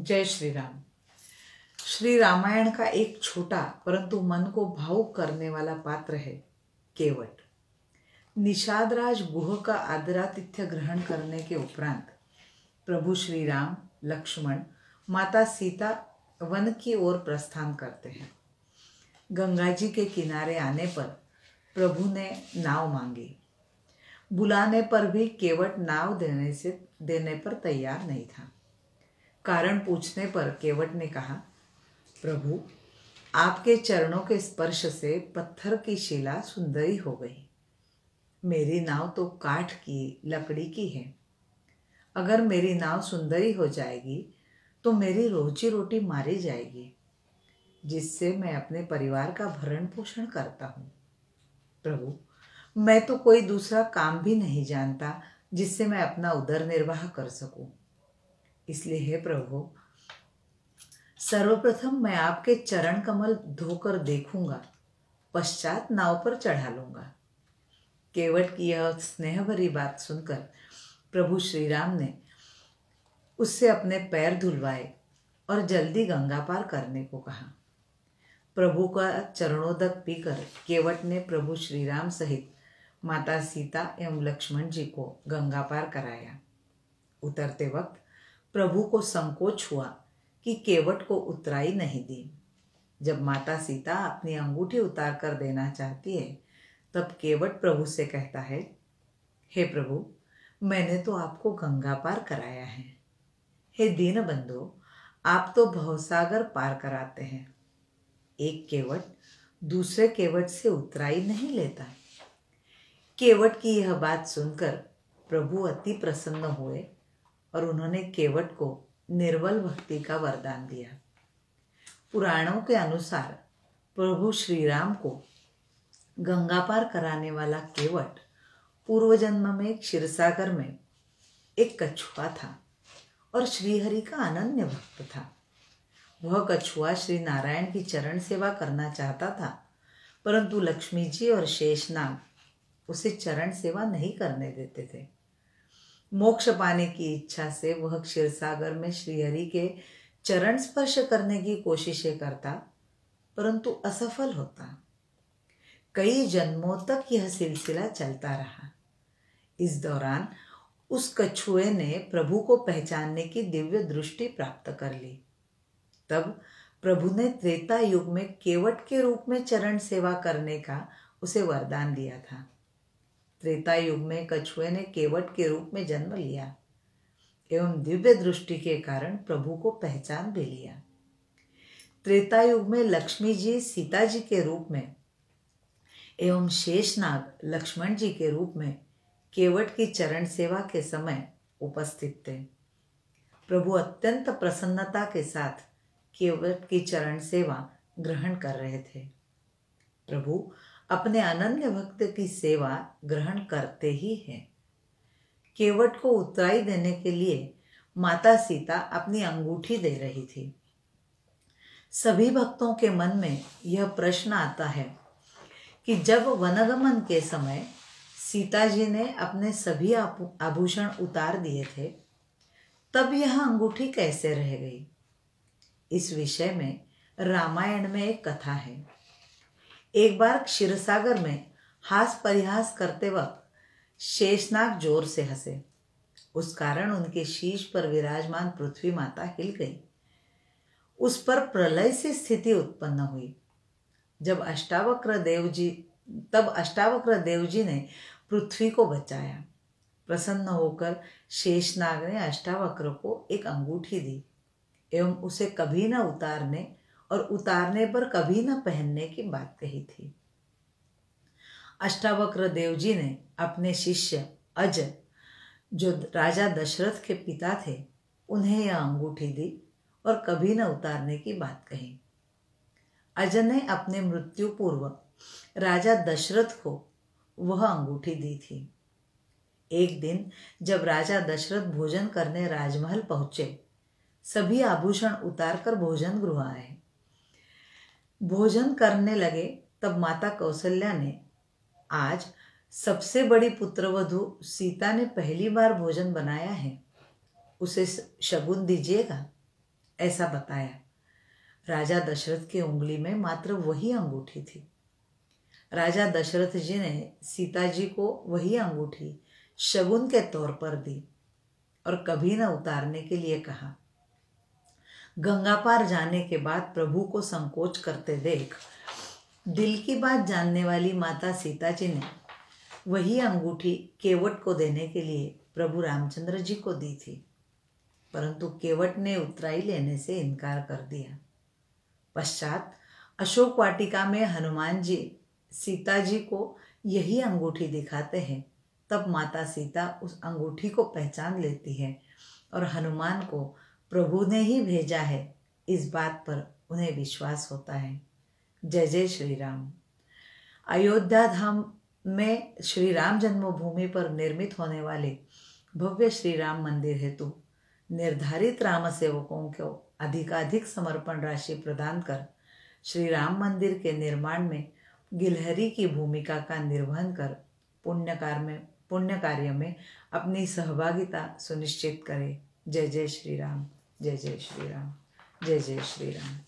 जय श्री राम। श्री रामायण का एक छोटा परंतु मन को भावुक करने वाला पात्र है केवट। निषादराज गुह का आदरातिथ्य ग्रहण करने के उपरांत प्रभु श्री राम, लक्ष्मण, माता सीता वन की ओर प्रस्थान करते हैं। गंगा जी के किनारे आने पर प्रभु ने नाव मांगी। बुलाने पर भी केवट नाव देने पर तैयार नहीं था। कारण पूछने पर केवट ने कहा, प्रभु, आपके चरणों के स्पर्श से पत्थर की शिला सुंदरी हो गई। मेरी नाव तो काठ की, लकड़ी की है। अगर मेरी नाव सुंदरी हो जाएगी तो मेरी रोजी रोटी मारी जाएगी, जिससे मैं अपने परिवार का भरण पोषण करता हूँ। प्रभु, मैं तो कोई दूसरा काम भी नहीं जानता जिससे मैं अपना उदर निर्वाह कर सकूं। इसलिए हे प्रभु, सर्वप्रथम मैं आपके चरण कमल धोकर देखूंगा, पश्चात नाव पर चढ़ा लूंगा। केवट की यह स्नेह भरी बात सुनकर प्रभु श्री राम ने उससे अपने पैर धुलवाए और जल्दी गंगा पार करने को कहा। प्रभु का चरणोदक पीकर केवट ने प्रभु श्री राम सहित माता सीता एवं लक्ष्मण जी को गंगा पार कराया। उतरते वक्त प्रभु को संकोच हुआ कि केवट को उतराई नहीं दी। जब माता सीता अपनी अंगूठी उतार कर देना चाहती है, तब केवट प्रभु से कहता है, हे प्रभु, मैंने तो आपको गंगा पार कराया है। हे दीनबंधु, आप तो भवसागर पार कराते हैं। एक केवट दूसरे केवट से उतराई नहीं लेता। केवट की यह बात सुनकर प्रभु अति प्रसन्न हुए और उन्होंने केवट को निर्बल भक्ति का वरदान दिया। पुराणों के अनुसार प्रभु श्री राम को गंगा पार कराने वाला केवट पूर्व जन्म में क्षीरसागर में एक कछुआ था और श्रीहरि का अनन्य भक्त था। वह कछुआ श्री नारायण की चरण सेवा करना चाहता था, परंतु लक्ष्मी जी और शेषनाग उसे चरण सेवा नहीं करने देते थे। मोक्ष पाने की इच्छा से वह क्षीरसागर में श्रीहरि के चरण स्पर्श करने की कोशिशें करता, परंतु असफल होता। कई जन्मों तक यह सिलसिला चलता रहा। इस दौरान उस कछुए ने प्रभु को पहचानने की दिव्य दृष्टि प्राप्त कर ली। तब प्रभु ने त्रेता युग में केवट के रूप में चरण सेवा करने का उसे वरदान दिया था। त्रेता युग में कछुए ने केवट के रूप में जन्म लिया एवं दिव्य दृष्टि के कारण प्रभु को पहचान भी लिया। त्रेता युग में लक्ष्मी जी सीता जी के रूप में एवं शेषनाग लक्ष्मण जी के रूप में केवट की चरण सेवा के समय उपस्थित थे। प्रभु अत्यंत प्रसन्नता के साथ केवट की चरण सेवा ग्रहण कर रहे थे। प्रभु अपने अनन्य भक्त की सेवा ग्रहण करते ही हैं। केवट को उतराई देने के लिए माता सीता अपनी अंगूठी दे रही थी। सभी भक्तों के मन में यह प्रश्न आता है कि जब वनगमन के समय सीता जी ने अपने सभी आभूषण उतार दिए थे, तब यह अंगूठी कैसे रह गई? इस विषय में रामायण में एक कथा है। एक बार क्षीरसागर में हास परिहास करते वक्त शेषनाग जोर से हंसे। उस कारण उनके शीश पर विराजमान पृथ्वी माता हिल गई। उस पर प्रलय से स्थिति उत्पन्न हुई। तब अष्टावक्र देव जी ने पृथ्वी को बचाया। प्रसन्न होकर शेषनाग ने अष्टावक्र को एक अंगूठी दी एवं उसे कभी न उतारने और उतारने पर कभी न पहनने की बात कही थी। अष्टावक्र देव जी ने अपने शिष्य अज, जो राजा दशरथ के पिता थे, उन्हें यह अंगूठी दी और कभी न उतारने की बात कही। अज ने अपने मृत्यु पूर्व राजा दशरथ को वह अंगूठी दी थी। एक दिन जब राजा दशरथ भोजन करने राजमहल पहुंचे, सभी आभूषण उतारकर भोजन गृह आए। भोजन करने लगे तब माता कौशल्या ने, आज सबसे बड़ी पुत्रवधू सीता ने पहली बार भोजन बनाया है, उसे शगुन दीजिएगा, ऐसा बताया। राजा दशरथ की उंगली में मात्र वही अंगूठी थी। राजा दशरथ जी ने सीता जी को वही अंगूठी शगुन के तौर पर दी और कभी न उतारने के लिए कहा। गंगा पार जाने के बाद प्रभु को संकोच करते देख दिल की बात जानने वाली माता सीता जी ने वही अंगूठी केवट को देने के लिए प्रभु रामचंद्र जी को दी थी, परंतु केवट ने उतराई लेने से इनकार कर दिया। पश्चात अशोक वाटिका में हनुमान जी सीता जी को यही अंगूठी दिखाते हैं। तब माता सीता उस अंगूठी को पहचान लेती है और हनुमान को प्रभु ने ही भेजा है, इस बात पर उन्हें विश्वास होता है। जय जय श्री राम। अयोध्या धाम में श्री राम जन्मभूमि पर निर्मित होने वाले भव्य श्री राम मंदिर हेतु निर्धारित राम सेवकों को अधिकाधिक समर्पण राशि प्रदान कर श्री राम मंदिर के निर्माण में गिलहरी की भूमिका का निर्वहन कर पुण्य कार्य में अपनी सहभागिता सुनिश्चित करें। जय जय श्री राम, जय जय श्री राम, जय जय श्री राम।